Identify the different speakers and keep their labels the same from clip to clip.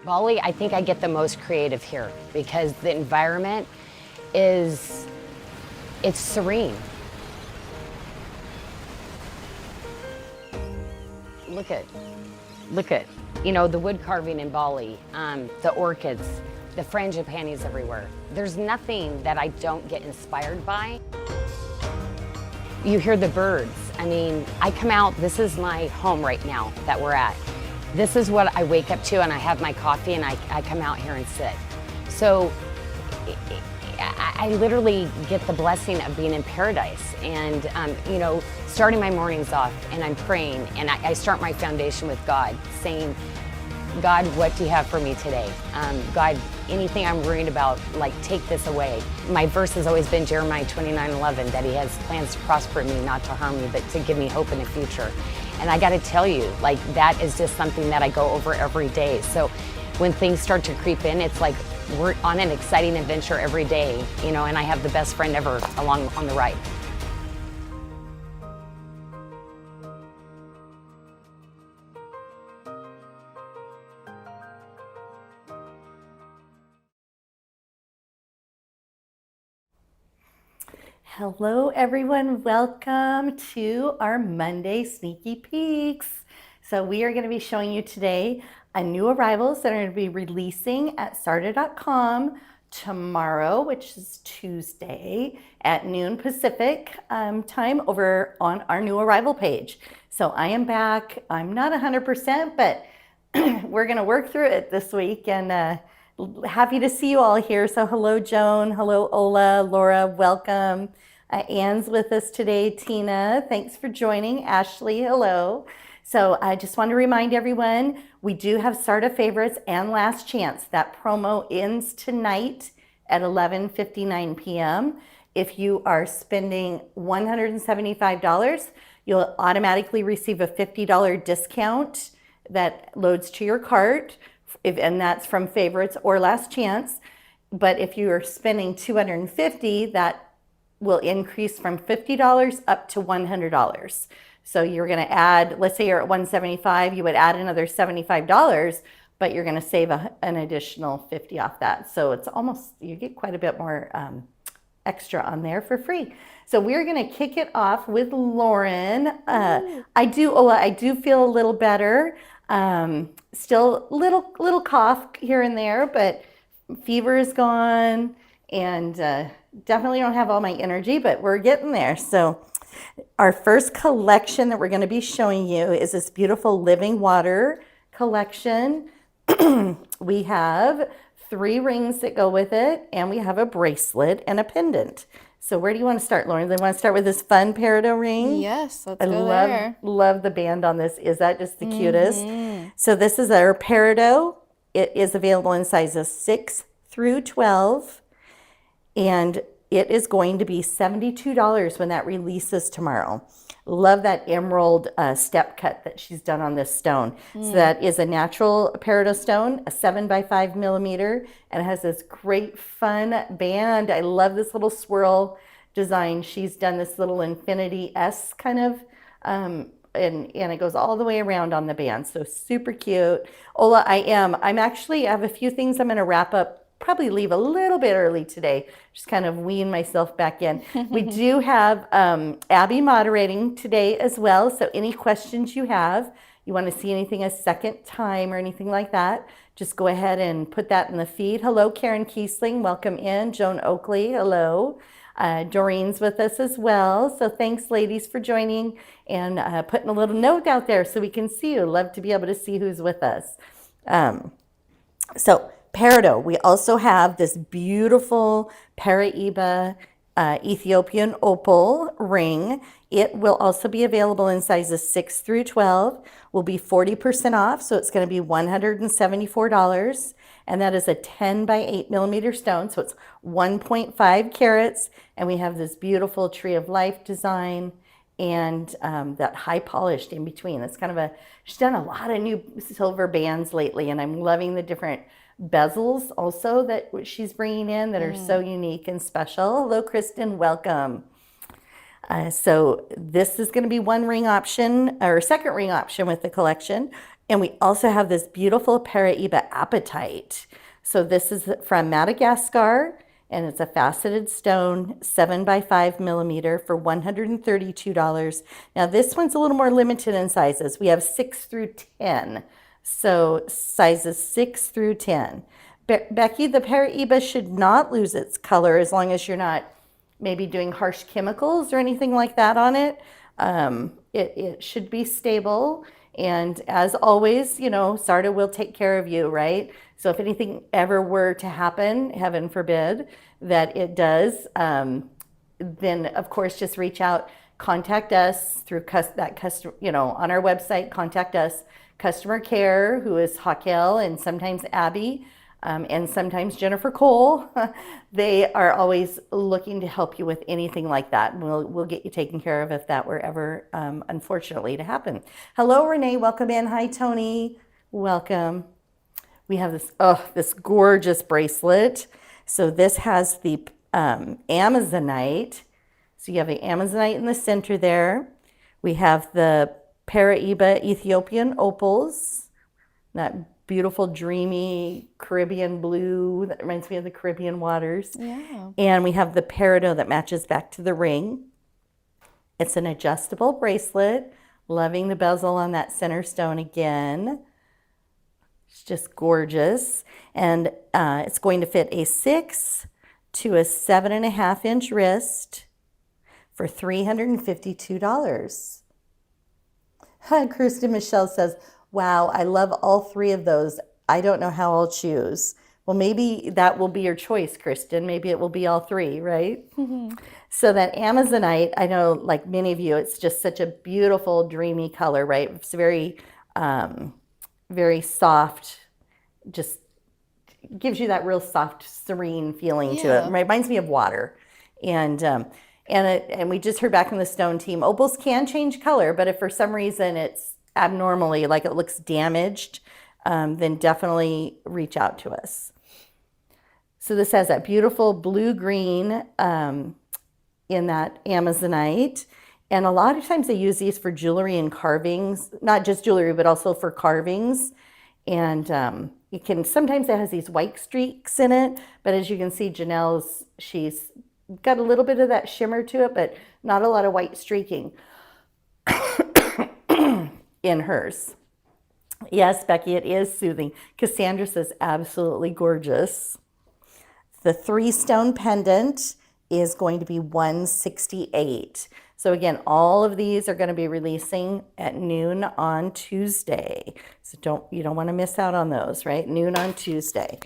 Speaker 1: Bali, I think I get the most creative here because the environment is, it's serene. Look at, you know, the wood carving in Bali, the orchids, the frangipanis everywhere. There's nothing that I don't get inspired by. You hear the birds. I mean, I come out, this is my home right now that we're at. This is what I wake up to, and I have my coffee and I come out here and sit. So I literally get the blessing of being in paradise and, you know, starting my mornings off and I'm praying and I start my foundation with God, saying, God, what do you have for me today? God, anything I'm worried about, like, take this away. My verse has always been Jeremiah 29:11, that he has plans to prosper me, not to harm me, but to give me hope in the future. And I gotta tell you, like, that is just something that I go over every day. So when things start to creep in, it's like we're on an exciting adventure every day, you know, and I have the best friend ever along on the ride.
Speaker 2: Hello everyone, welcome to our Monday Sneaky Peeks. So we are going to be showing you today new arrivals that are going to be releasing at SARDA.com tomorrow, which is Tuesday at noon Pacific time over on our new arrival page. So I am back. I'm not 100%, but we're going to work through it this week and happy to see you all here. So hello, Joan. Hello, Ola, Laura, welcome. Anne's with us today. Tina, thanks for joining. Ashley, hello. So I just want to remind everyone, we do have SARDA favorites and last chance. That promo ends tonight at 11:59 p.m. If you are spending $175, you'll automatically receive a $50 discount that loads to your cart. And that's from favorites or last chance. But if you are spending $250, that will increase from $50 up to $100. So you're going to add, let's say you're at $175, you would add another $75, but you're going to save an additional $50 off that. So it's almost, you get quite a bit more extra on there for free. So we're going to kick it off with Lauren. I do feel a little better. Still little cough here and there, but fever is gone and definitely don't have all my energy, but we're getting there. So our first collection that we're going to be showing you is this beautiful living water collection. We have 3 rings that go with it, and we have a bracelet and a pendant. So where do you want to start, Lauren? Do you want to start with this fun peridot ring?
Speaker 3: Yes, let's go there.
Speaker 2: Love the band on this. Is that just the cutest? So this is our peridot. It is available in sizes 6 through 12. And it is going to be $72 when that releases tomorrow. Love that emerald step cut that she's done on this stone. So that is a natural peridot stone, a 7 by 5 millimeter, and it has this great fun band. I love this little swirl design. She's done this little infinity S kind of, and it goes all the way around on the band. So super cute. Ola, I have a few things I'm going to wrap up. Probably leave a little bit early today, just kind of wean myself back in. We do have Abby moderating today as well, so any questions you have, you want to see anything a second time or anything like that, just go ahead and put that in the feed. Hello, Karen Kiesling, welcome in. Joan Oakley, hello. Doreen's with us as well, so thanks ladies for joining and putting a little note out there so we can see you. Love to be able to see who's with us. So peridot, we also have this beautiful Paraiba Ethiopian opal ring. It will also be available in sizes 6 through 12. Will be 40% off, so it's going to be $174. And that is a 10 by 8 millimeter stone, so it's 1.5 carats. And we have this beautiful tree of life design and that high polished in between. It's kind of she's done a lot of new silver bands lately, and I'm loving the different bezels also that she's bringing in that are so unique and special. Hello, Kristen, welcome. So this is going to be one ring option or second ring option with the collection. And we also have this beautiful Paraiba apatite. So this is from Madagascar, and it's a faceted stone, 7 by 5 millimeter for $132. Now this one's a little more limited in sizes. We have 6 through 10. So sizes 6 through 10. Becky, the Paraiba should not lose its color as long as you're not maybe doing harsh chemicals or anything like that on it. It should be stable. And as always, you know, SARDA will take care of you, right? So if anything ever were to happen, heaven forbid that it does, then of course just reach out, contact us through that customer, you know, on our website, contact us, customer care, who is Hakel and sometimes Abby. And sometimes Jennifer Cole. They are always looking to help you with anything like that. We'll get you taken care of if that were ever, unfortunately, to happen. Hello, Renee. Welcome in. Hi, Tony. Welcome. We have this gorgeous bracelet. So this has the Amazonite. So you have the Amazonite in the center there. We have the Paraiba Ethiopian opals. That beautiful, dreamy Caribbean blue that reminds me of the Caribbean waters.
Speaker 3: Yeah.
Speaker 2: And we have the peridot that matches back to the ring. It's an adjustable bracelet. Loving the bezel on that center stone again. It's just gorgeous. And it's going to fit a 6 to a 7.5 inch wrist for $352. Kristen Michelle says, wow, I love all 3 of those. I don't know how I'll choose. Well, maybe that will be your choice, Kristen. Maybe it will be all 3, right? Mm-hmm. So that Amazonite, I know like many of you, it's just such a beautiful, dreamy color, right? It's very, very soft, just gives you that real soft, serene feeling to it. It reminds me of water. And we just heard back from the stone team, opals can change color, but if for some reason it's abnormally, like it looks damaged, then definitely reach out to us. So this has that beautiful blue-green in that Amazonite. And a lot of times they use these for jewelry and carvings, not just jewelry, but also for carvings. And sometimes it has these white streaks in it, but as you can see, Janelle's, she's got a little bit of that shimmer to it, but not a lot of white streaking in hers. Yes, Becky, it is soothing. Cassandra says absolutely gorgeous. The 3-stone pendant is going to be $168. So again, all of these are going to be releasing at noon on Tuesday. So you don't want to miss out on those, right? Noon on Tuesday.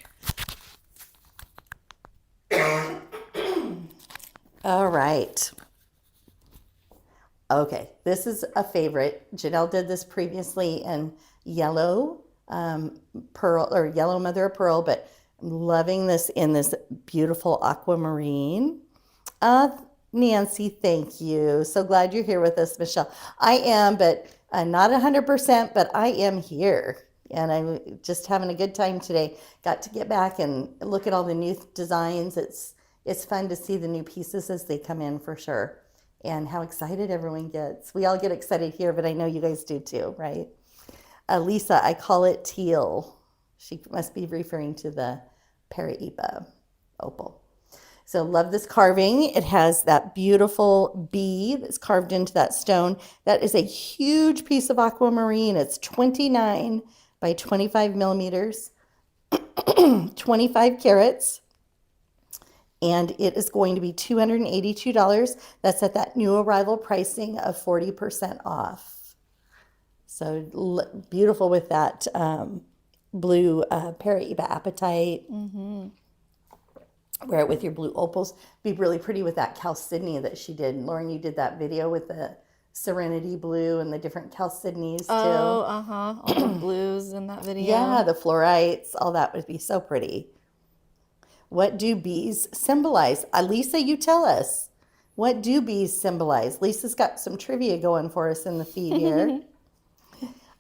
Speaker 2: All right. Okay, this is a favorite. Janyl did this previously in yellow pearl or yellow mother of pearl, but I'm loving this in this beautiful aquamarine. Nancy, thank you. So glad you're here with us, Michelle. I am, but not 100%, but I am here. And I'm just having a good time today. Got to get back and look at all the new designs. It's fun to see the new pieces as they come in for sure. And how excited everyone gets. We all get excited here, but I know you guys do too, right? Lisa, I call it teal. She must be referring to the Paraiba opal. So love this carving. It has that beautiful bee that's carved into that stone. That is a huge piece of aquamarine. It's 29 by 25 millimeters, 25 carats. And it is going to be $282. That's at that new arrival pricing of 40% off. So beautiful with that blue Paraiba apatite. Mm-hmm. Wear it with your blue opals. Be really pretty with that chalcedony that she did. Lauren, you did that video with the Serenity blue and the different chalcedonies too.
Speaker 3: Oh, all the blues in that video.
Speaker 2: Yeah, the florites, all that would be so pretty. What do bees symbolize? Lisa, you tell us. What do bees symbolize? Lisa's got some trivia going for us in the feed here.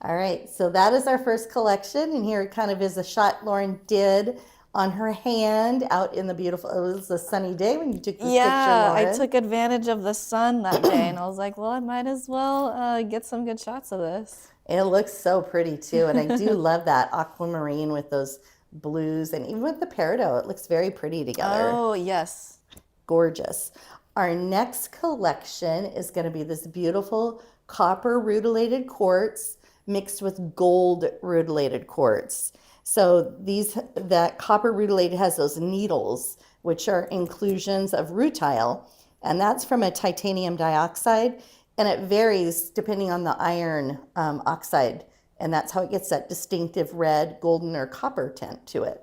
Speaker 2: All right, so that is our first collection. And here it kind of is a shot Lauren did on her hand out in the beautiful, it was a sunny day when you took this picture, Lauren.
Speaker 3: I took advantage of the sun that day and I was like, well, I might as well get some good shots of this.
Speaker 2: It looks so pretty too. And I do love that aquamarine with those blues, and even with the peridot, it looks very pretty together.
Speaker 3: Oh, yes.
Speaker 2: Gorgeous. Our next collection is going to be this beautiful copper rutilated quartz mixed with gold rutilated quartz. So that copper rutilated has those needles, which are inclusions of rutile, and that's from a titanium dioxide, and it varies depending on the iron oxide, and that's how it gets that distinctive red, golden, or copper tint to it.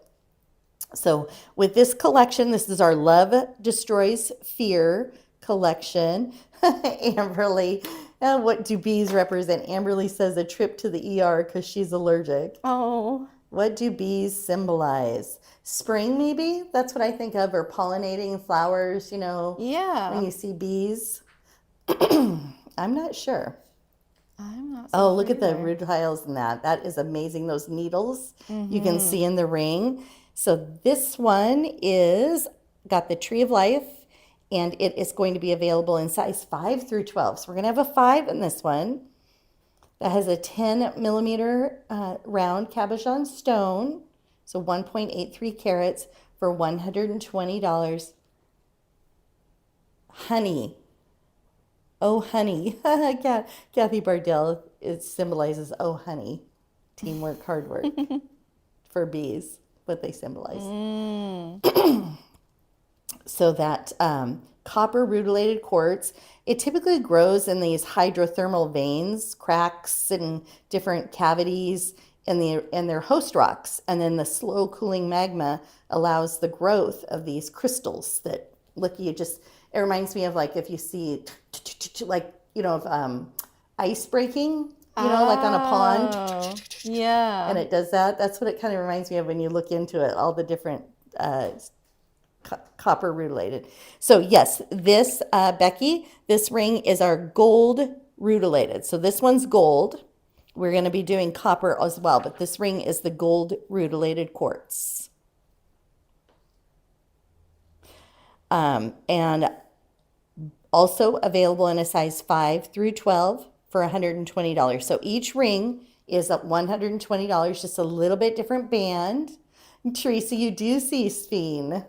Speaker 2: So with this collection, this is our Love Destroys Fear collection. Amberly, what do bees represent? Amberly says a trip to the ER because she's allergic.
Speaker 3: Oh.
Speaker 2: What do bees symbolize? Spring, maybe? That's what I think of, or pollinating flowers, you know,
Speaker 3: Yeah.
Speaker 2: when you see bees. I'm not sure.
Speaker 3: I'm not
Speaker 2: Oh,
Speaker 3: so
Speaker 2: look at the
Speaker 3: sure.
Speaker 2: rutiles in that. That is amazing. Those needles you can see in the ring. So this one is got the Tree of Life, and it is going to be available in size 5 through 12. So we're going to have a 5 in this one. That has a 10 millimeter round cabochon stone, so 1.83 carats for $120. Honey. Oh, honey. Kathy Bardell, it symbolizes, oh, honey. Teamwork, hard work. For bees, what they symbolize. So that copper rutilated quartz, it typically grows in these hydrothermal veins, cracks, and different cavities in their host rocks. And then the slow cooling magma allows the growth of these crystals that look, it reminds me of like if you see like, you know, of ice breaking, you know, like on a pond.
Speaker 3: Oh, yeah.
Speaker 2: And it does that. That's what it kind of reminds me of when you look into it, all the different copper rutilated. So yes, this, Becky, this ring is our gold rutilated. So this one's gold. We're going to be doing copper as well, but this ring is the gold rutilated quartz. And also available in a size 5 through 12 for $120. So each ring is at $120, just a little bit different band. Teresa, you do see Sphene.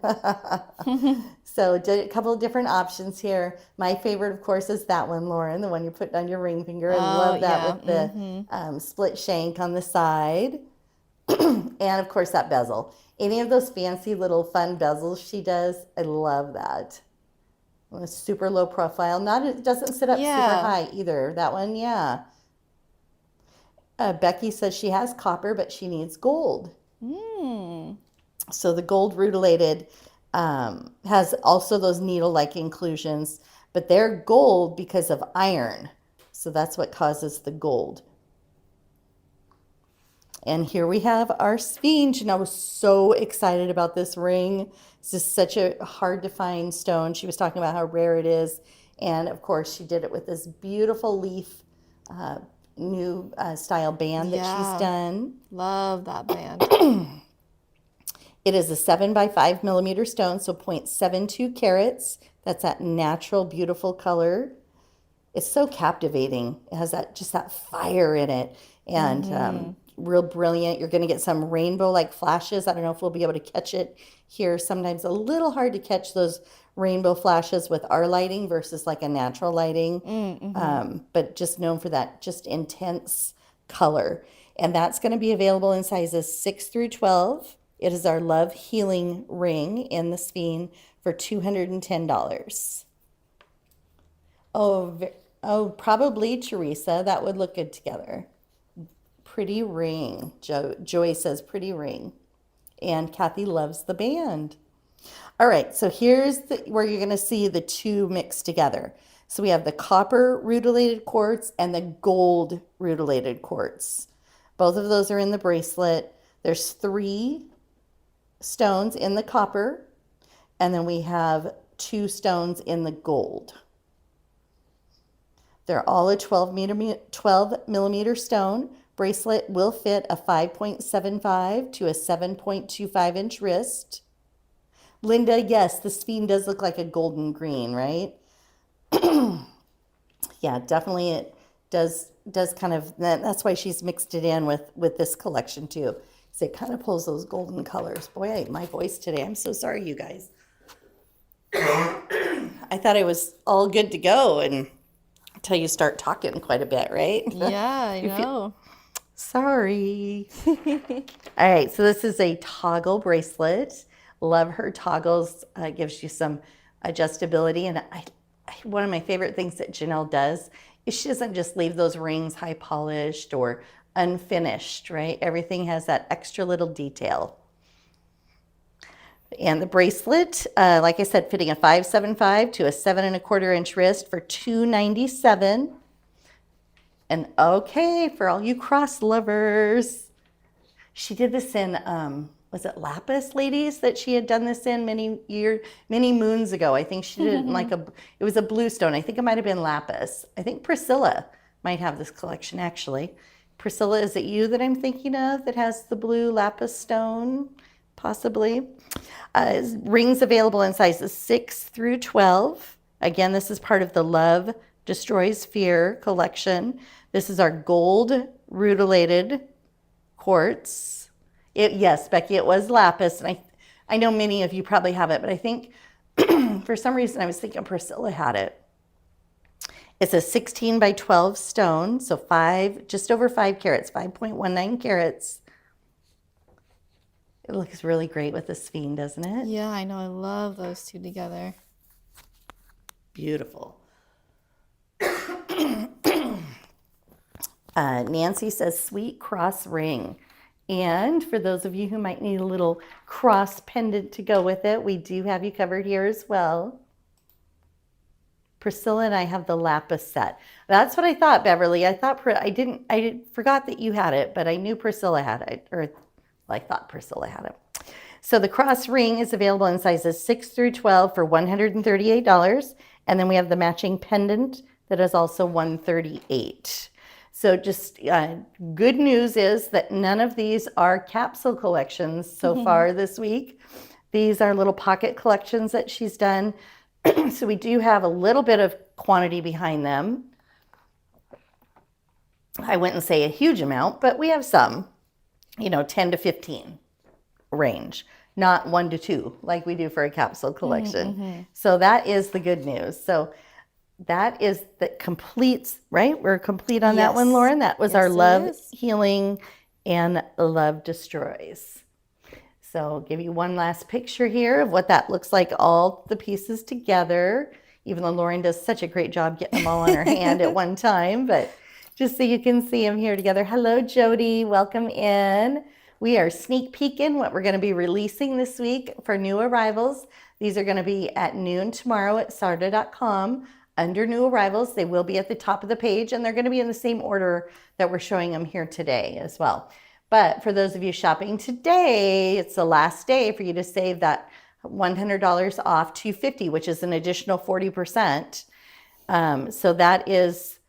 Speaker 2: So a couple of different options here. My favorite, of course, is that one, Lauren, the one you put on your ring finger. I love that with the split shank on the side. And, of course, that bezel. Any of those fancy little fun bezels she does, I love that. Super low profile. It doesn't sit up super high either. That one, yeah. Becky says she has copper, but she needs gold. So the gold rutilated has also those needle-like inclusions, but they're gold because of iron. So that's what causes the gold. And here we have our Sphene. And I was so excited about this ring. It's just such a hard to find stone. She was talking about how rare it is. And of course, she did it with this beautiful leaf new style band that she's done.
Speaker 3: Love that band.
Speaker 2: It is a 7 by 5 millimeter stone, so 0.72 carats. That's that natural, beautiful color. It's so captivating. It has that fire in it, and real brilliant. You're going to get some rainbow-like flashes. I don't know if we'll be able to catch it here. Sometimes a little hard to catch those rainbow flashes with our lighting versus like a natural lighting, but just known for that just intense color. And that's going to be available in sizes 6 through 12. It is our Love Healing ring in the Sphene for $210. Oh, probably, Teresa. That would look good together. Pretty ring. Joy says pretty ring. And Kathy loves the band. All right, so here's where you're going to see the two mixed together. So we have the copper rutilated quartz and the gold rutilated quartz. Both of those are in the bracelet. There's 3 stones in the copper, and then we have 2 stones in the gold. They're all a 12 millimeter stone. Bracelet will fit a 5.75 to a 7.25 inch wrist. Linda, yes, the Sphene does look like a golden green, right? Yeah, definitely does kind of, that's why she's mixed it in with this collection too. So it kind of pulls those golden colors. Boy, my voice today. I'm so sorry, you guys. I thought I was all good to go until you start talking quite a bit, right?
Speaker 3: Yeah, I know.
Speaker 2: Sorry. All right, so this is a toggle bracelet. Love her toggles. Gives you some adjustability. And one of my favorite things that Janyl does is she doesn't just leave those rings high polished or unfinished, right? Everything has that extra little detail. And the bracelet, like I said, fitting a 5.75 to a 7.25 inch wrist for $297. And okay, for all you cross lovers, she did this in, was it lapis, ladies, that she had done this in many moons ago? I think she did it in like it was a blue stone. I think it might have been lapis. I think Priscilla might have this collection actually. Priscilla, is it you that I'm thinking of that has the blue lapis stone? Possibly. Rings available in sizes 6 through 12. Again, this is part of the Love Destroys Fear collection. This is our gold rutilated quartz. Yes, Becky, it was lapis. And I know many of you probably have it, but I think for some reason I was thinking Priscilla had it. It's a 16 by 12 stone, so just over 5 carats, 5.19 carats. It looks really great with the sphinx, doesn't it?
Speaker 3: Yeah, I know. I love those two together.
Speaker 2: Beautiful. Nancy says, sweet cross ring. And for those of you who might need a little cross pendant to go with it, we do have you covered here as well. Priscilla and I have the lapis set. That's what I thought, Beverly. I forgot that you had it, but I knew Priscilla had it, or I thought Priscilla had it. So the cross ring is available in sizes 6 through 12 for $138. And then we have the matching pendant that is also $138. So just good news is that none of these are capsule collections so far this week. These are little pocket collections that she's done. So we do have a little bit of quantity behind them. I wouldn't say a huge amount, but we have some, 10 to 15 range, not 1 to 2 like we do for a capsule collection. So that is the good news. So that completes, right? We're complete on that one, Lauren. That was our Love, Healing, and Love Destroys. So I'll give you one last picture here of what that looks like, all the pieces together, even though Lauren does such a great job getting them all on her hand at one time, but just so you can see them here together. Hello, Jody. Welcome in. We are sneak peeking what we're going to be releasing this week for new arrivals. These are going to be at noon tomorrow at sarda.com. Under new arrivals, they will be at the top of the page, and they're going to be in the same order that we're showing them here today as well. But for those of you shopping today, it's the last day for you to save that $100 off $250, which is an additional 40%. So that is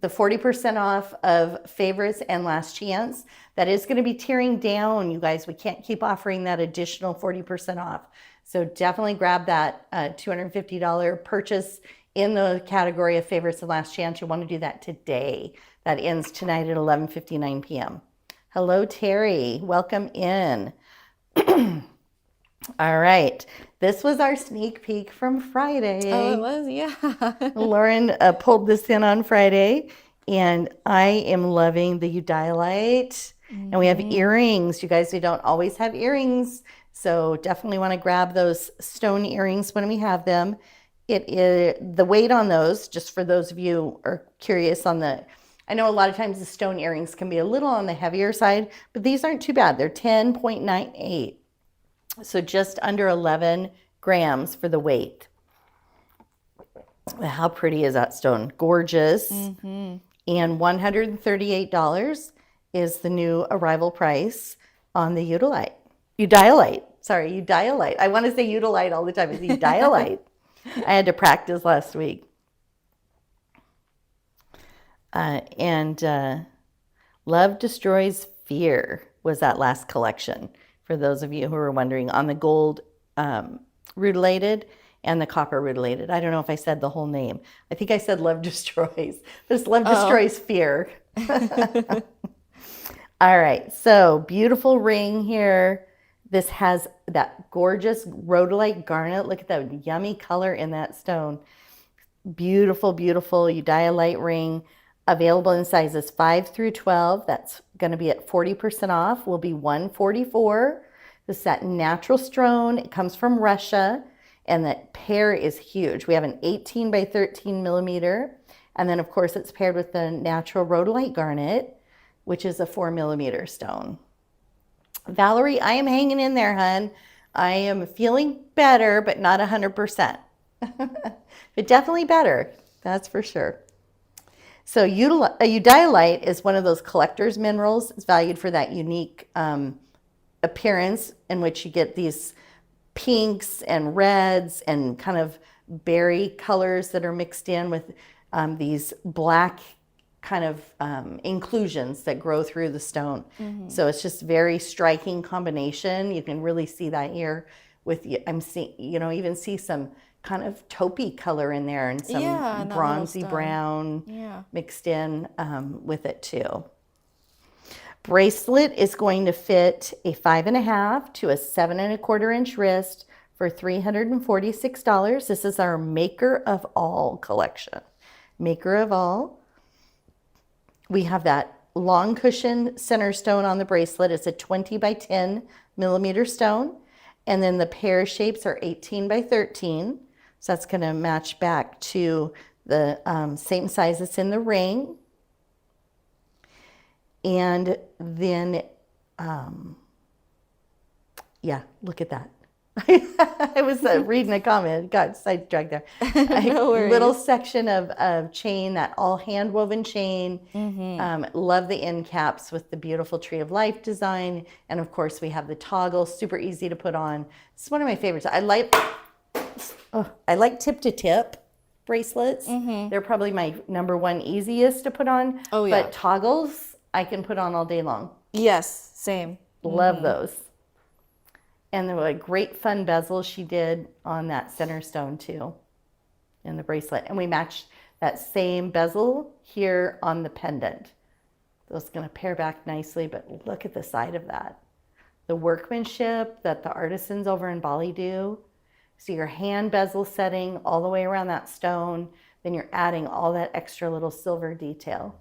Speaker 2: the 40% off of favorites and last chance. That is going to be tearing down, you guys. We can't keep offering that additional 40% off. So definitely grab that $250 purchase in the category of favorites and last chance. You want to do that today. That ends tonight at 11:59 p.m. Hello, Terry. Welcome in. All right. This was our sneak peek from Friday.
Speaker 3: Oh, it was? Yeah.
Speaker 2: Lauren pulled this in on Friday, and I am loving the Udilite. And we have earrings. You guys, we don't always have earrings, so definitely want to grab those stone earrings when we have them. It is the weight on those, just for those of you who are curious on I know a lot of times the stone earrings can be a little on the heavier side, but these aren't too bad. They're 10.98. So just under 11 grams for the weight. How pretty is that stone? Gorgeous. And $138 is the new arrival price on the Udilite. Sorry, Udilite. I want to say Udilite all the time. It's Udilite. I had to practice last week. Love Destroys Fear was that last collection, for those of you who are wondering, on the gold rutilated. and the copper related. I don't know if I said the whole name. I think I said love destroys. This love destroys fear. All right, so beautiful ring here. This has that gorgeous rhodolite garnet. Look at that yummy color in that stone. Beautiful, beautiful Udayalite ring. Available in sizes 5 through 12. That's going to be at 40% off. Will be $144. This is that natural stone. It comes from Russia, and that pair is huge. We have an 18 by 13 millimeter, and then of course it's paired with the natural rhodolite garnet, which is a 4 millimeter stone. Valerie, I am hanging in there, hun. I am feeling better, but not 100%. But definitely better, that's for sure. So Udayalite is one of those collector's minerals. It's valued for that unique appearance in which you get these pinks and reds and kind of berry colors that are mixed in with these black kind of inclusions that grow through the stone. So it's just very striking combination. You can really see that here with, I'm seeing, you know, even see some kind of taupey color in there and some bronzy brown mixed in with it too. Bracelet is going to fit a 5.5 to a 7 1/4 inch wrist for $346. This is our Maker of All collection. Maker of All. We have that long cushion center stone on the bracelet. It's a 20 by 10 millimeter stone. And then the pear shapes are 18 by 13. So that's going to match back to the same size that's in the ring. And then, yeah, look at that. I was reading a comment, got sidetracked there.
Speaker 3: No worries.
Speaker 2: Little section of chain, that all hand woven chain. Love the end caps with the beautiful Tree of Life design. And of course we have the toggle, super easy to put on. It's one of my favorites. I like tip to tip bracelets. They're probably my #1 easiest to put on.
Speaker 3: Oh yeah.
Speaker 2: But toggles I can put on all day long.
Speaker 3: Yes, same.
Speaker 2: Love those. And there were great fun bezels she did on that center stone too, in the bracelet. And we matched that same bezel here on the pendant. Those going to pair back nicely, but look at the side of that. The workmanship that the artisans over in Bali do. So your hand bezel setting all the way around that stone, then you're adding all that extra little silver detail.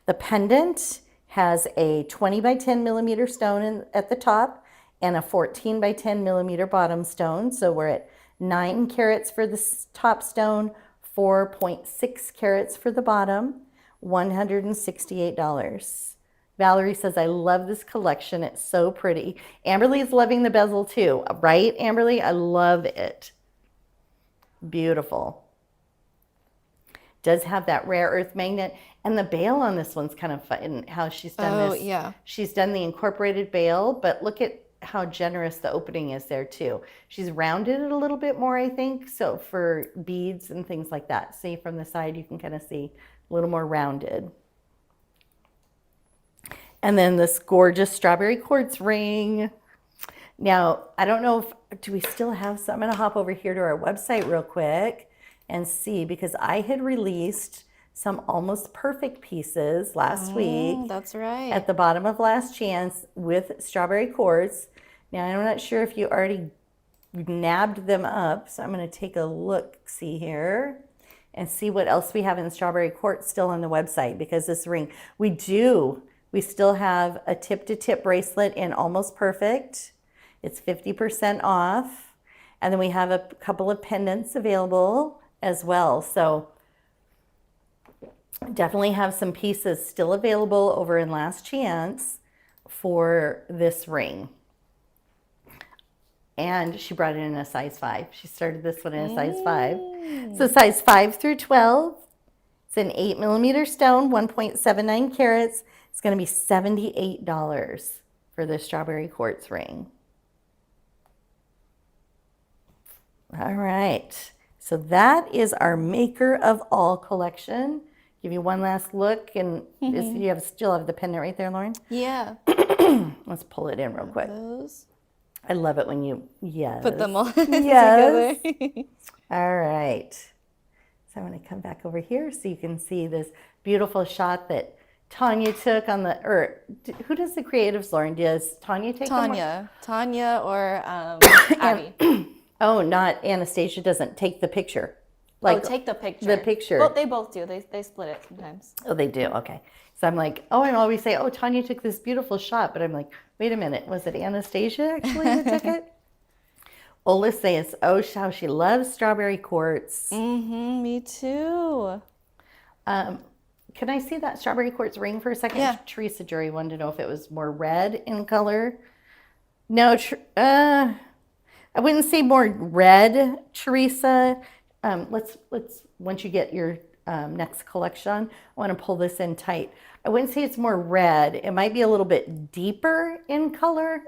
Speaker 2: The pendant has a 20 by 10 millimeter stone at the top and a 14 by 10 millimeter bottom stone. So we're at 9 carats for the top stone, 4.6 carats for the bottom, $168. Valerie says, I love this collection. It's so pretty. Amberly's loving the bezel too, right, Amberly? I love it. Beautiful. Does have that rare earth magnet. And the bail on this one's kind of fun, how she's done this.
Speaker 3: Oh, yeah.
Speaker 2: She's done the incorporated bail, but look at how generous the opening is there too. She's rounded it a little bit more, I think, so for beads and things like that. See from the side, you can kind of see a little more rounded. And then this gorgeous strawberry quartz ring. Now, I don't know if, do we still have some? I'm going to hop over here to our website real quick and see, because I had released some almost perfect pieces last week.
Speaker 3: That's right.
Speaker 2: At the bottom of Last Chance with strawberry quartz. Now, I'm not sure if you already nabbed them up, so I'm going to take a look, see here, and see what else we have in strawberry quartz still on the website, because this ring, we still have a tip-to-tip bracelet in almost perfect. It's 50% off. And then we have a couple of pendants available as well. So definitely have some pieces still available over in Last Chance for this ring. And she brought it in a size 5. She started this one in a size 5. So size 5 through 12. It's an 8 millimeter stone, 1.79 carats. It's going to be $78 for the strawberry quartz ring. All right. So that is our Maker of All collection. Give you one last look, and you still have the pendant right there, Lauren?
Speaker 3: Yeah.
Speaker 2: Let's pull it in real quick.
Speaker 3: Those.
Speaker 2: I love it when you, yes.
Speaker 3: Put them all
Speaker 2: Yes.
Speaker 3: together.
Speaker 2: All right. So I'm going to come back over here so you can see this beautiful shot that Tanya took on the, or who does the creatives, Lauren? Does Tanya take them?
Speaker 3: Tanya or Abby.
Speaker 2: Oh, not Anastasia doesn't take the picture.
Speaker 3: Take the picture.
Speaker 2: The picture.
Speaker 3: Well, they both do. They split it sometimes.
Speaker 2: Oh, they do. Okay. So I'm like, oh, I always say, oh, Tanya took this beautiful shot, but I'm like, wait a minute, was it Anastasia actually that took it? Ola says, oh, how she loves strawberry quartz.
Speaker 3: Me too.
Speaker 2: Can I see that strawberry quartz ring for a second?
Speaker 3: Yeah.
Speaker 2: Teresa Jury wanted to know if it was more red in color. No, I wouldn't say more red, Teresa. Let's once you get your next collection, I want to pull this in tight. I wouldn't say it's more red. It might be a little bit deeper in color.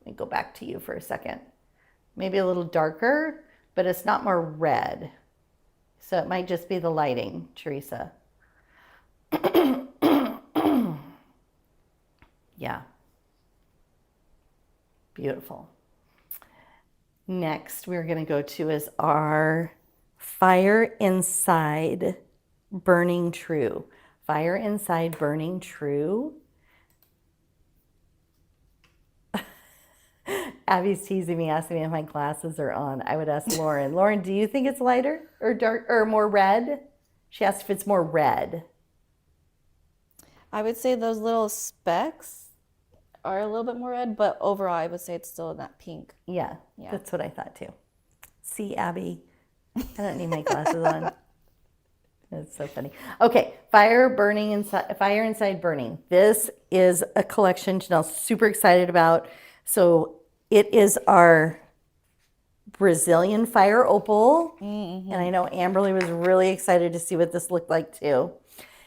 Speaker 2: Let me go back to you for a second. Maybe a little darker, but it's not more red. So it might just be the lighting, Teresa. Yeah. Beautiful. Next, we're going to go to is our Fire Inside Burning True. Fire Inside Burning True. Abby's teasing me, asking me if my glasses are on. I would ask Lauren. Lauren, do you think it's lighter or dark or more red? She asked if it's more red.
Speaker 3: I would say those little specks are a little bit more red, but overall, I would say it's still in that pink.
Speaker 2: Yeah, that's what I thought too. See, Abby, I don't need my glasses on. That's so funny. Okay, Fire Inside Burning. This is a collection Janelle's super excited about. So it is our Brazilian fire opal. And I know Amberly was really excited to see what this looked like too.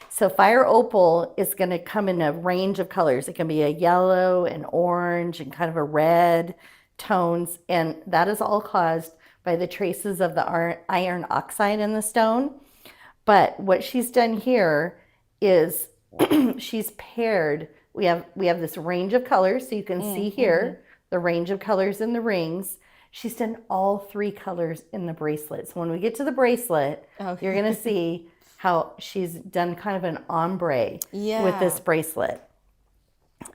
Speaker 2: So fire opal is going to come in a range of colors. It can be a yellow, an orange, and kind of a red tones. And that is all caused by the traces of the iron oxide in the stone. But what she's done here is she's paired, we have this range of colors, so you can see here the range of colors in the rings. She's done all three colors in the bracelet. So when we get to the bracelet, you're going to see how she's done kind of an ombre with this bracelet.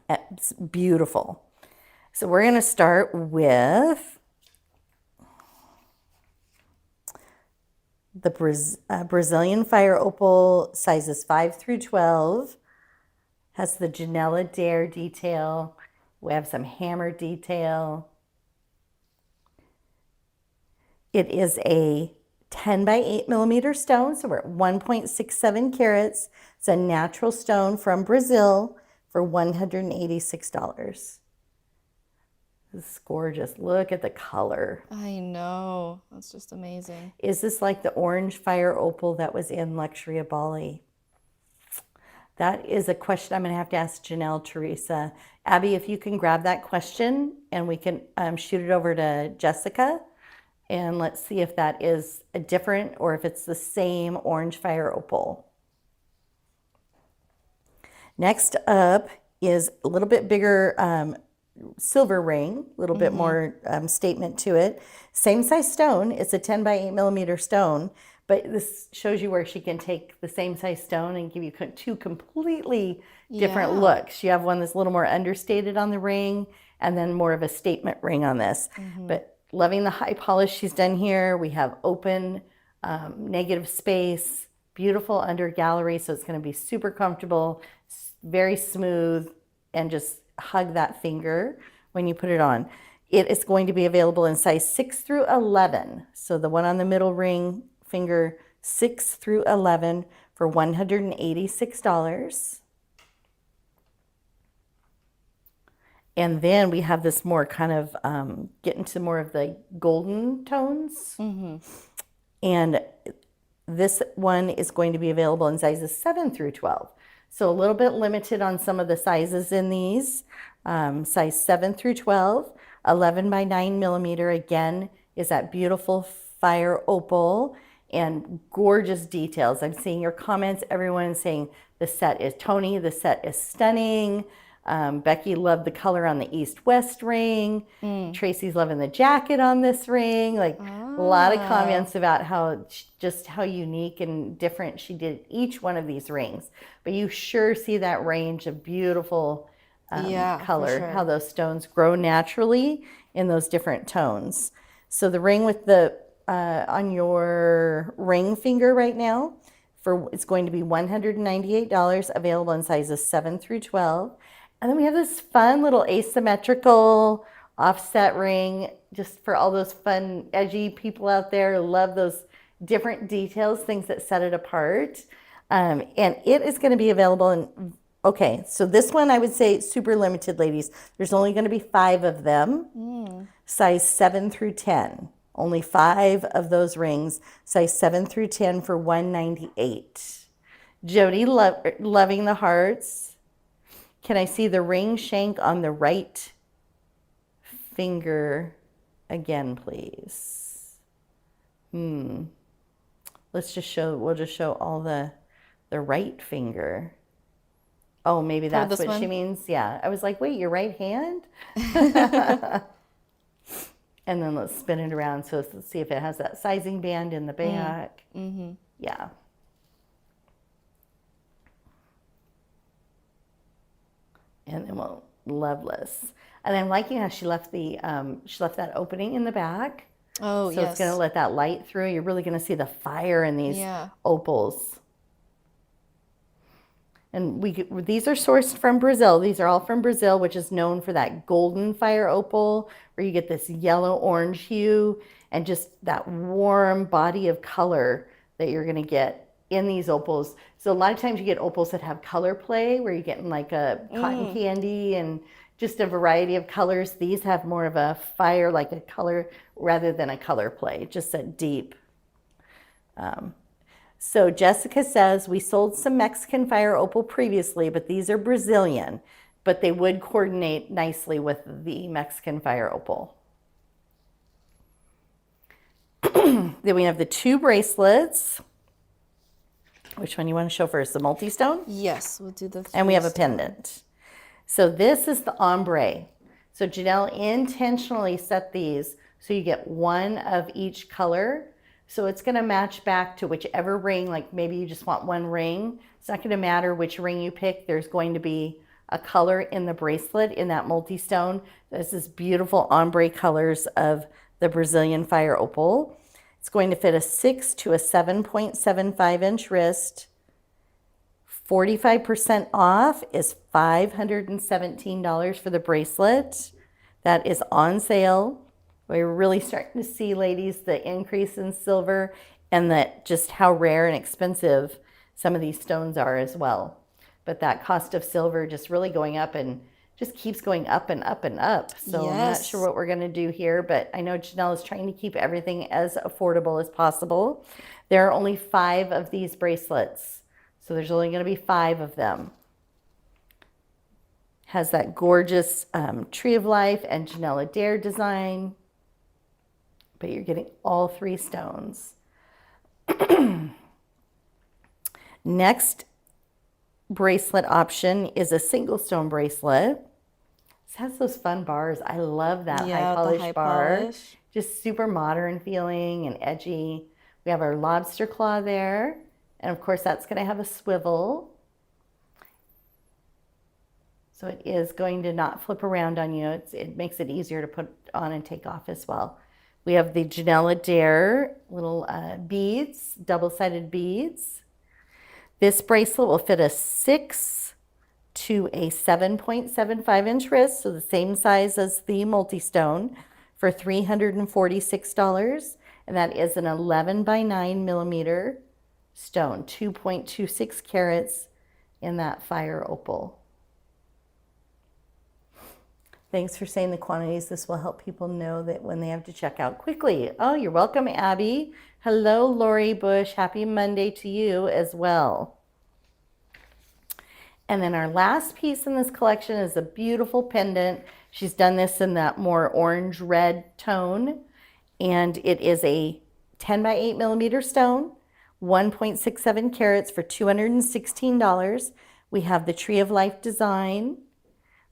Speaker 2: It's beautiful. So we're going to start with the Brazilian fire opal, sizes 5 through 12. Has the Janyl Adair detail. We have some hammer detail. It is a 10 by 8 millimeter stone, so we're at 1.67 carats. It's a natural stone from Brazil for $186. This is gorgeous. Look at the color.
Speaker 3: I know. That's just amazing.
Speaker 2: Is this like the orange fire opal that was in Luxury of Bali? That is a question I'm going to have to ask Janyl, Teresa. Abby, if you can grab that question and we can shoot it over to Jessica. And let's see if that is a different or if it's the same orange fire opal. Next up is a little bit bigger silver ring, a little bit more statement to it. Same size stone. It's a 10 by 8 millimeter stone, but this shows you where she can take the same size stone and give you two completely different looks. You have one that's a little more understated on the ring and then more of a statement ring on this. But loving the high polish she's done here. We have open, negative space, beautiful under gallery, so it's going to be super comfortable, very smooth, and just hug that finger when you put it on. It is going to be available in size 6 through 11. So the one on the middle ring finger, 6 through 11 for $186. And then we have this more kind of, get into more of the golden tones. And this one is going to be available in sizes 7 through 12. So a little bit limited on some of the sizes in these. Size 7 through 12, 11 by 9 millimeter, again, is that beautiful fire opal and gorgeous details. I'm seeing your comments, everyone saying the set is Tony, the set is stunning. Becky loved the color on the east-west ring. Tracy's loving the jacket on this ring. Like a lot of comments about just how unique and different she did each one of these rings. But you sure see that range of beautiful color, how those stones grow naturally in those different tones. So the ring with the on your ring finger right now, it's going to be $198, available in sizes 7 through 12. And then we have this fun little asymmetrical offset ring, just for all those fun, edgy people out there who love those different details, things that set it apart. And it is going to be available in, okay, so this one I would say super limited, ladies. There's only going to be 5 of them, size 7 through 10. Only 5 of those rings, size 7 through 10 for $198. Jody, loving the hearts. Can I see the ring shank on the right finger again, please? Let's just show, we'll just show all the right finger. Oh, maybe that's what she means. Yeah. I was like, wait, your right hand? And then let's spin it around. So let's see if it has that sizing band in the back. Yeah. And then we'll, loveless. And I'm liking how she left that opening in the back.
Speaker 3: Oh,
Speaker 2: so it's going to let that light through. You're really going to see the fire in these opals. And these are sourced from Brazil. These are all from Brazil, which is known for that golden fire opal, where you get this yellow-orange hue and just that warm body of color that you're going to get in these opals. So a lot of times you get opals that have color play, where you're getting like a cotton candy and just a variety of colors. These have more of a fire, like a color, rather than a color play, just a deep. So Jessica says, we sold some Mexican fire opal previously, but these are Brazilian, but they would coordinate nicely with the Mexican fire opal. Then we have the 2 bracelets. Which one you want to show first? The multi-stone?
Speaker 3: Yes, we'll do the 3
Speaker 2: And we have a pendant. So this is the ombre. So Janyl intentionally set these so you get one of each color. So it's going to match back to whichever ring, like maybe you just want one ring. It's not going to matter which ring you pick. There's going to be a color in the bracelet in that multi-stone. This is beautiful ombre colors of the Brazilian fire opal. It's going to fit a 6 to a 7.75 inch wrist. 45% off is $517 for the bracelet. That is on sale. We're really starting to see, ladies, the increase in silver and that just how rare and expensive some of these stones are as well. But that cost of silver just really going up and just keeps going up and up and up. So I'm not sure what we're going to do here, but I know Janyl is trying to keep everything as affordable as possible. There are only 5 of these bracelets. So there's only going to be 5 of them. Has that gorgeous Tree of Life and Janyl Adair design. But you're getting all 3 stones. Next bracelet option is a single stone bracelet. This has those fun bars. I love that high polish bar. Just super modern feeling and edgy. We have our lobster claw there. And of course that's going to have a swivel. So it is going to not flip around on you. It makes it easier to put on and take off as well. We have the Janyl Adair little beads, double-sided beads. This bracelet will fit a 6 to a 7.75 inch wrist, so the same size as the multi-stone, for $346. And that is an 11 by 9 millimeter stone, 2.26 carats in that fire opal. Thanks for saying the quantities. This will help people know that when they have to check out quickly. Oh, you're welcome, Abby. Hello, Lori Bush. Happy Monday to you as well. And then our last piece in this collection is a beautiful pendant. She's done this in that more orange-red tone. And it is a 10 by 8 millimeter stone, 1.67 carats for $216. We have the Tree of Life design.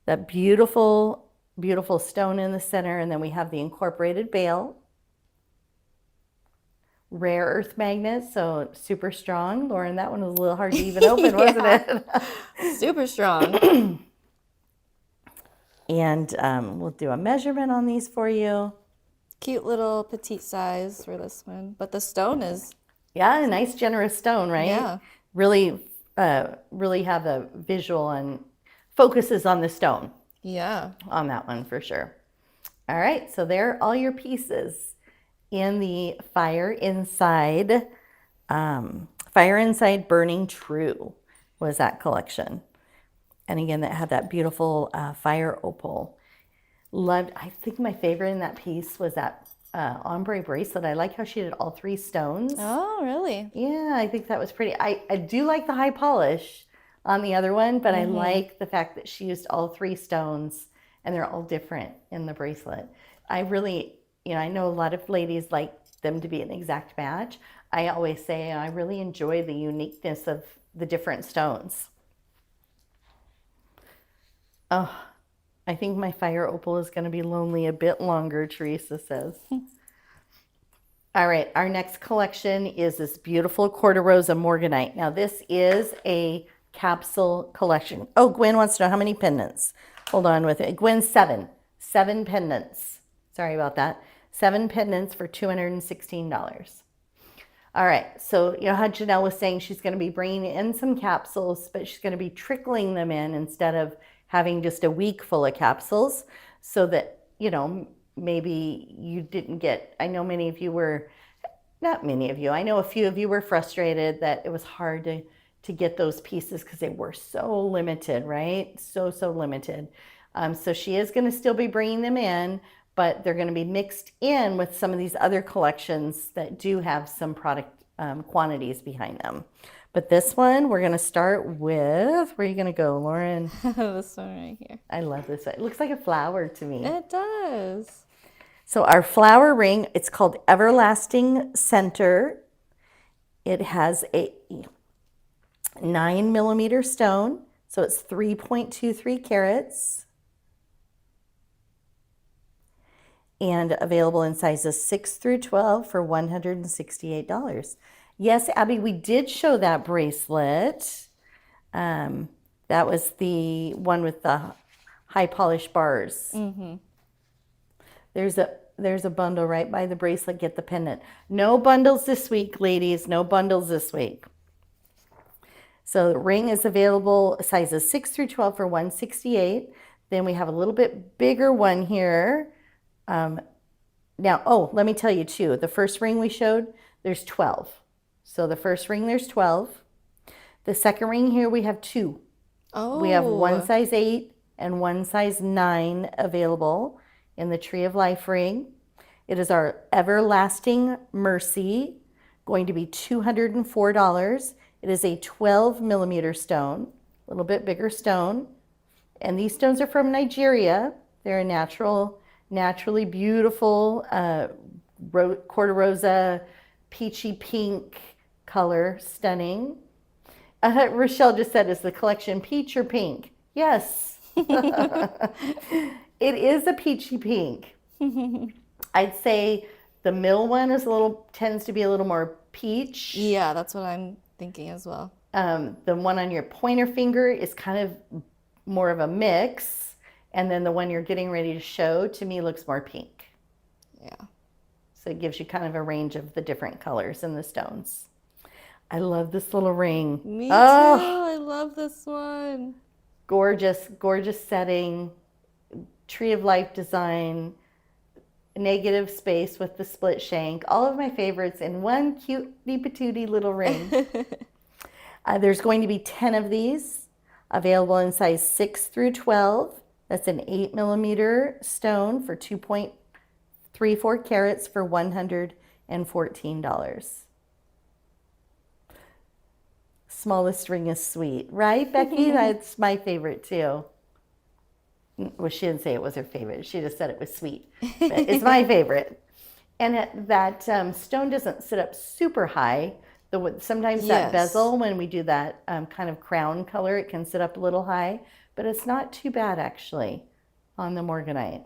Speaker 2: That beautiful, beautiful stone in the center, and then we have the incorporated bale. Rare earth magnet, so super strong. Lauren, that one was a little hard to even open, wasn't it?
Speaker 3: Super strong.
Speaker 2: And we'll do a measurement on these for you.
Speaker 3: Cute little petite size for this one. But the stone is...
Speaker 2: Yeah, a nice generous stone, right?
Speaker 3: Yeah.
Speaker 2: Really, really have a visual and focuses on the stone.
Speaker 3: Yeah.
Speaker 2: On that one for sure. All right, so there are all your pieces in the Fire Inside Burning True was that collection. And again, that had that beautiful fire opal. Loved, I think my favorite in that piece was that ombre bracelet. I like how she did all 3 stones.
Speaker 3: Oh, really?
Speaker 2: Yeah, I think that was pretty. I do like the high polish on the other one, but I like the fact that she used all 3 stones and they're all different in the bracelet. I really, I know a lot of ladies like them to be an exact match. I always say I really enjoy the uniqueness of the different stones. Oh, I think my fire opal is going to be lonely a bit longer, Teresa says. All right, our next collection is this beautiful Quarter Rosa Morganite. Now, this is a capsule collection. Oh, Gwen wants to know how many pendants. Hold on with it. Gwen, 7. 7 pendants. Sorry about that. 7 pendants for $216. All right, so you know how Janyl was saying she's going to be bringing in some capsules, but she's going to be trickling them in instead of having just a week full of capsules, so that, maybe you didn't get, I know many of you were, not many of you, I know a few of you were frustrated that it was hard to get those pieces because they were so limited, right? So limited. So she is going to still be bringing them in, but they're going to be mixed in with some of these other collections that do have some product quantities behind them. But this one, we're going to start with, where are you going to go, Lauren?
Speaker 3: This one right here.
Speaker 2: I love this. It looks like a flower to me.
Speaker 3: It does.
Speaker 2: So our flower ring, it's called Everlasting Center. It has a 9mm stone, so it's 3.23 carats. And available in sizes 6 through 12 for $168. Yes, Abby, we did show that bracelet. That was the one with the high polished bars. Mm-hmm. There's a bundle right by the bracelet. Get the pendant. No bundles this week, ladies. No bundles this week. So the ring is available sizes 6 through 12 for $168. Then we have a little bit bigger one here. Now, let me tell you too, the first ring we showed, there's 12. So the first ring, there's 12. The second ring here, we have 2. Oh. We have one size 8 and one size 9 available in the Tree of Life ring. It is our Everlasting Mercy, going to be $204. It is a 12mm stone, a little bit bigger stone. And these stones are from Nigeria. They're a naturally beautiful Quarter Rosa, peachy pink color, stunning. Rochelle just said, is the collection peach or pink? Yes. It is a peachy pink. I'd say the middle one tends to be a little more peach.
Speaker 3: Yeah, that's what I'm thinking as well.
Speaker 2: The one on your pointer finger is kind of more of a mix. And then the one you're getting ready to show, to me, looks more pink.
Speaker 3: Yeah. So
Speaker 2: it gives you kind of a range of the different colors in the stones. I love this little ring.
Speaker 3: Me too. I love this one.
Speaker 2: Gorgeous, gorgeous setting. Tree of Life design. Negative space with the split shank. All of my favorites in one cutie patootie little ring. There's going to be 10 of these available in size 6 through 12. That's an 8mm stone for 2.34 carats for $114. Smallest ring is sweet, right, Becky? That's my favorite too. Well, she didn't say it was her favorite. She just said it was sweet. But it's my favorite. And that stone doesn't sit up super high. Sometimes that bezel, when we do that kind of crown color, it can sit up a little high. but it's not too bad actually on the morganite.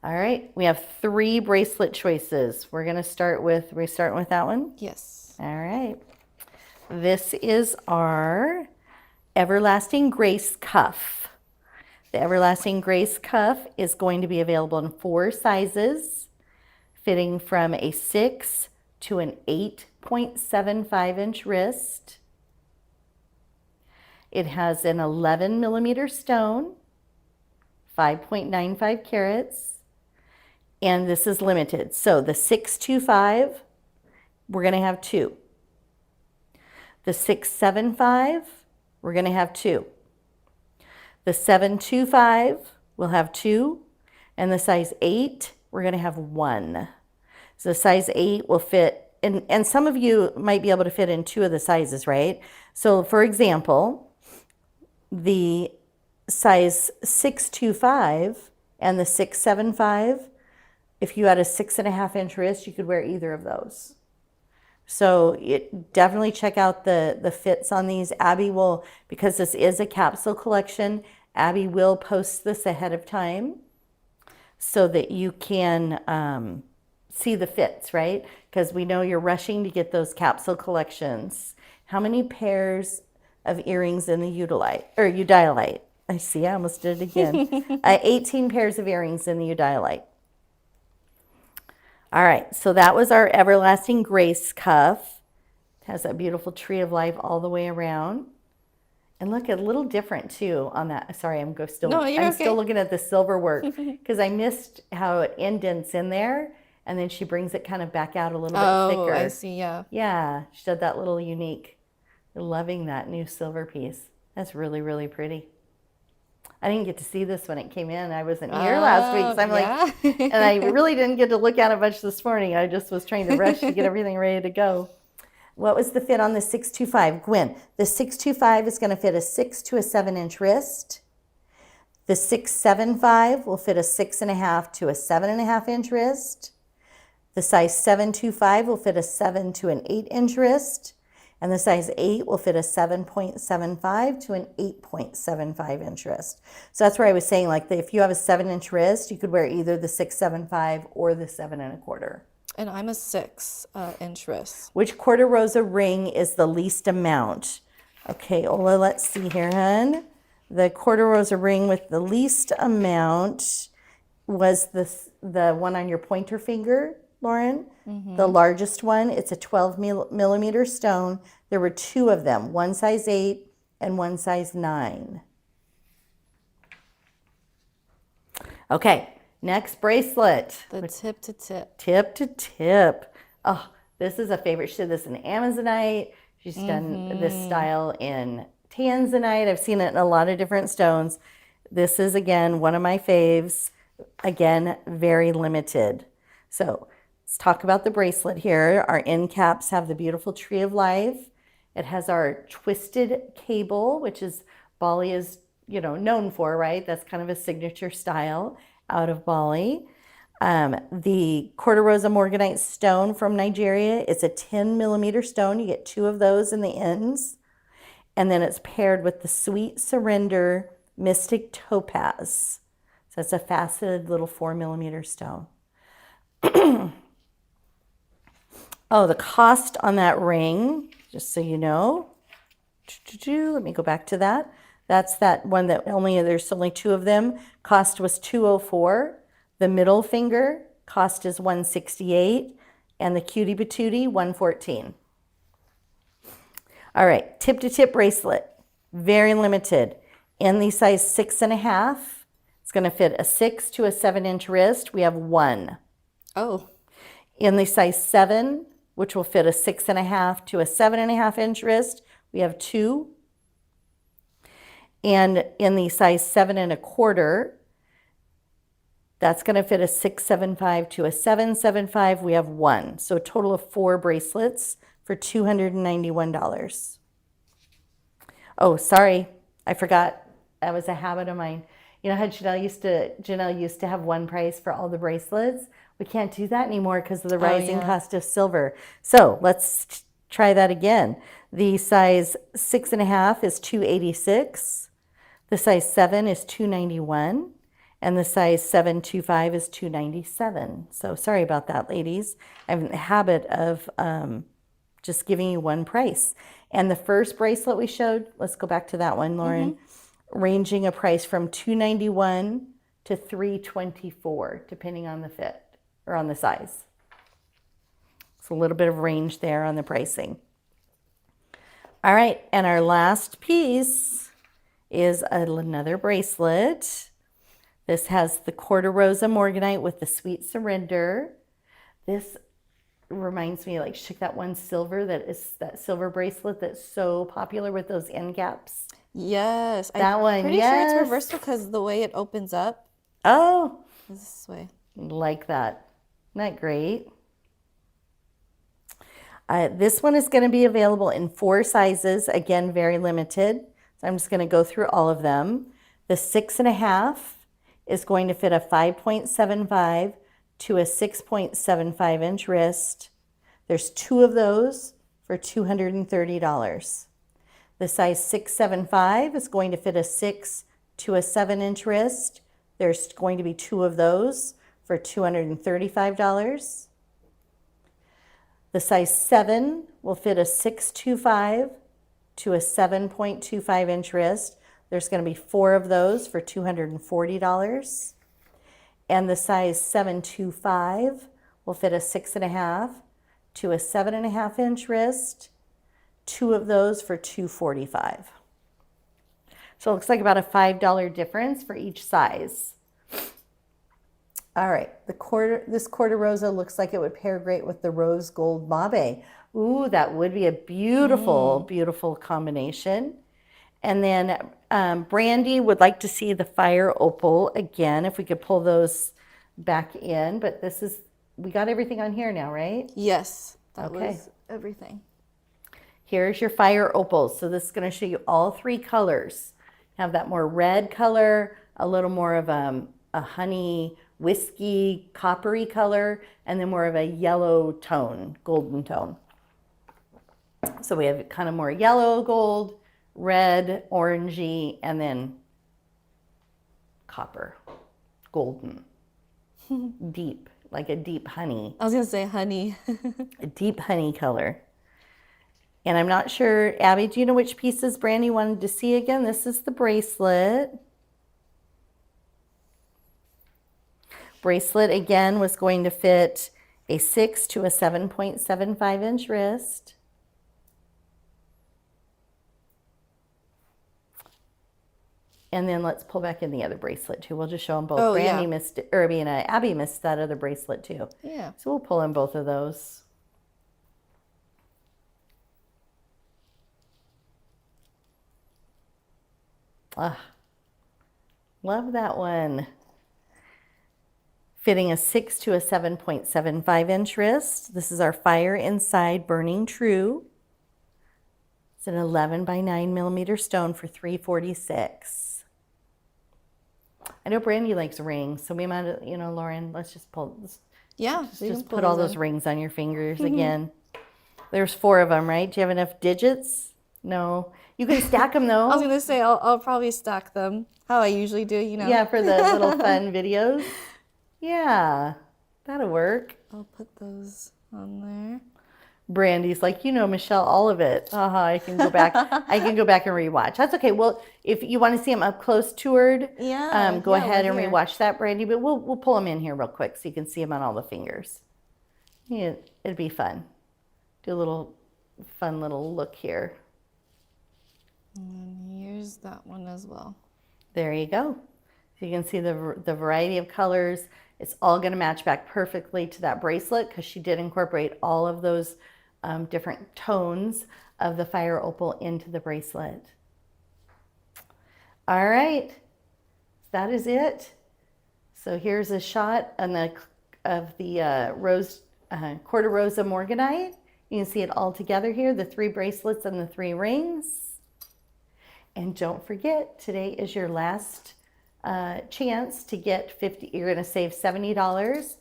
Speaker 2: All right, we have 3 bracelet choices. We're going to start with, we're starting with that one?
Speaker 3: Yes.
Speaker 2: All right. This is our Everlasting Grace Cuff. The Everlasting Grace Cuff is going to be available in 4 sizes, fitting from a 6 to an 8.75 inch wrist. It has an 11 millimeter stone, 5.95 carats, and this is limited. So the 625, we're going to have 2. The 675, we're going to have 2. The 725, we'll have 2. And the size 8, we're going to have 1. So the size 8 will fit, and some of you might be able to fit in 2 of the sizes, right? So for example, the size 625 and the 675, if you had a 6.5 inch wrist, you could wear either of those. So definitely check out the fits on these. Abby will, because this is a capsule collection, Abby will post this ahead of time so that you can see the fits, right? Because we know you're rushing to get those capsule collections. How many pairs of earrings in the Udilite? I see, I almost did it again. 18 pairs of earrings in the Udilite. All right, so that was our Everlasting Grace Cuff. It has that beautiful tree of life all the way around. And look, a little different too on that. Sorry, I'm still looking at the silver work because I missed how it indents in there, and then she brings it kind of back out a little bit thicker.
Speaker 3: Oh, I see, yeah.
Speaker 2: Yeah, she did that little unique. Loving that new silver piece. That's really, really pretty. I didn't get to see this when it came in. I wasn't here last week, so I'm like, and I really didn't get to look at it much this morning. I just was trying to rush to get everything ready to go. What was the fit on the 625? Gwen, the 625 is going to fit a 6 to a 7 inch wrist. The 675 will fit a 6.5 to a 7.5 inch wrist. The size 725 will fit a 7 to an 8 inch wrist. And the size 8 will fit a 7.75 to an 8.75 inch wrist. So that's where I was saying, like, if you have a 7 inch wrist, you could wear either the 675 or the 7.25.
Speaker 3: And I'm a 6 inch wrist.
Speaker 2: Which quarter rosa ring is the least amount? Okay, Ola, let's see here, hun. The quarter rosa ring with the least amount was the one on your pointer finger, Lauren. Mm-hmm. The largest one, it's a 12 millimeter stone. There were 2 of them, one size 8 and one size 9. Okay, next bracelet.
Speaker 3: The tip to tip.
Speaker 2: Tip to tip. Oh, this is a favorite. She did this in Amazonite. She's done this style in Tanzanite. I've seen it in a lot of different stones. This is, again, one of my faves. Again, very limited. So let's talk about the bracelet here. Our end caps have the beautiful tree of life. It has our twisted cable, which is Bali is, known for, right? That's kind of a signature style out of Bali. The quarter rosa morganite stone from Nigeria. It's a 10 millimeter stone. You get 2 of those in the ends. And then it's paired with the Sweet Surrender Mystic Topaz. So it's a faceted little 4 millimeter stone. Oh, the cost on that ring, just so you know. Let me go back to that. That's that one that there's only 2 of them. Cost was $204. The middle finger cost is $168, and the cutie patootie $114. All right, tip to tip bracelet, very limited. In the size 6.5, it's going to fit a 6 to a 7 inch wrist. We have 1.
Speaker 3: Oh.
Speaker 2: In the size 7, which will fit a 6.5 to a 7.5 inch wrist, we have 2. And in the size 7.25, that's going to fit a 6.75 to a 7.75. We have 1. So a total of 4 bracelets for $291. Oh, sorry. I forgot. That was a habit of mine. You know how Janyl used to have one price for all the bracelets? We can't do that anymore because of the rising cost of silver. So let's try that again. The size 6.5 is $286. The size 7 is $291. And the size 725 is $297. So sorry about that, ladies. I'm in the habit of just giving you one price. And the first bracelet we showed, let's go back to that one, Lauren, ranging a price from $291 to $324, depending on the fit or on the size. It's a little bit of range there on the pricing. All right, and our last piece is another bracelet. This has the Quarter Rosa Morganite with the Sweet Surrender. This reminds me, like, that one silver, that silver bracelet that's so popular with those end caps.
Speaker 3: Yes.
Speaker 2: That one,
Speaker 3: pretty sure it's reversible because the way it opens up
Speaker 2: Oh,
Speaker 3: is this way.
Speaker 2: like that. Isn't that great? This one is going to be available in 4 sizes. Again, very limited. So I'm just going to go through all of them. The 6.5 is going to fit a 5.75 to a 6.75 inch wrist. There's 2 of those for $230. The size 6.75 is going to fit a 6 to a 7 inch wrist. There's going to be 2 of those for $235. The size 7 will fit a 6.25 to a 7.25 inch wrist. There's going to be 4 of those for $240. And the size 7.25 will fit a 6.5 to a 7.5 inch wrist. 2 of those for $245. So it looks like about a $5 difference for each size. All right, this Quarter Rosa looks like it would pair great with the rose gold mabe. Ooh, that would be a beautiful, beautiful combination. And then Brandy would like to see the fire opal again, if we could pull those back in. But we got everything on here now, right?
Speaker 3: Yes, that
Speaker 2: Okay.
Speaker 3: was everything.
Speaker 2: Here's your fire opals. So this is going to show you all 3 colors. Have that more red color, a little more of a honey whiskey coppery color, and then more of a yellow tone, golden tone. So we have kind of more yellow, gold, red, orangey, and then copper, golden, deep, like a deep honey.
Speaker 3: I was going to say honey.
Speaker 2: A deep honey color. And I'm not sure, Abby, do you know which pieces Brandy wanted to see again? This is the bracelet. Bracelet, again, was going to fit a 6 to a 7.75 inch wrist. And then let's pull back in the other bracelet too. We'll just show them both.
Speaker 3: Oh,
Speaker 2: Brandy
Speaker 3: yeah.
Speaker 2: missed it, or Abby missed that other bracelet too.
Speaker 3: Yeah.
Speaker 2: So we'll pull in both of those. Love that one. Fitting a 6 to a 7.75 inch wrist. This is our Fire Inside Burning True. It's an 11 by 9 millimeter stone for $346. I know Brandy likes rings, so we might, Lauren, let's just pull this.
Speaker 3: Yeah.
Speaker 2: Just put all those rings on your fingers again. There's 4 of them, right? Do you have enough digits? No. You can stack them though.
Speaker 3: I was going to say, I'll probably stack them how I usually do,
Speaker 2: Yeah, for the little fun videos. Yeah, that'll work.
Speaker 3: I'll put those on there.
Speaker 2: Brandy's like, Michelle, all of it. I can go back. I can go back and rewatch. That's okay. Well, if you want to see them up close toured, go ahead and rewatch that, Brandy. But we'll pull them in here real quick so you can see them on all the fingers. Yeah, it'd be fun. Do a little fun little look here.
Speaker 3: And here's that one as well.
Speaker 2: There you go. So you can see the variety of colors. It's all going to match back perfectly to that bracelet because she did incorporate all of those different tones of the fire opal into the bracelet. All right, that is it. So here's a shot of the Quarter Rosa Morganite. You can see it all together here, the 3 bracelets and the 3 rings. And don't forget, today is your last chance to get you're going to save $70.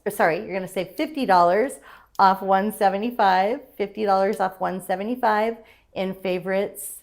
Speaker 2: You're going to save $50 off $175, $50 off $175 in favorites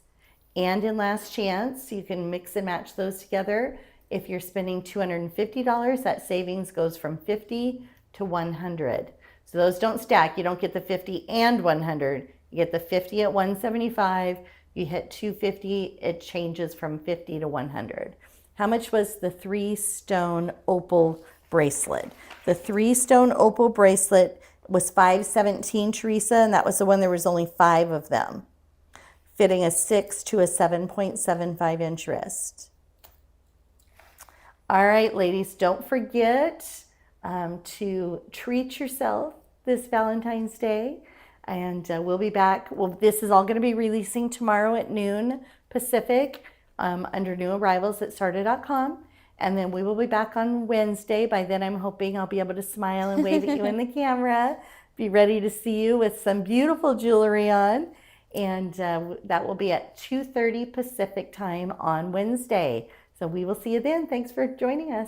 Speaker 2: and in last chance. You can mix and match those together. If you're spending $250, that savings goes from 50 to 100. So those don't stack. You don't get the 50 and 100. You get the 50 at 175. You hit 250, it changes from 50 to 100. How much was the 3-stone opal bracelet? The 3-stone opal bracelet was $517, Teresa, and that was the one there was only 5 of them, fitting a 6 to a 7.75 inch wrist. All right, ladies, don't forget to treat yourself this Valentine's Day, and we'll be back. Well, this is all going to be releasing tomorrow at noon Pacific under new arrivals at SARDA.com, and then we will be back on Wednesday. By then, I'm hoping I'll be able to smile and wave at you in the camera, be ready to see you with some beautiful jewelry on, and that will be at 2:30 Pacific time on Wednesday. So we will see you then. Thanks for joining us.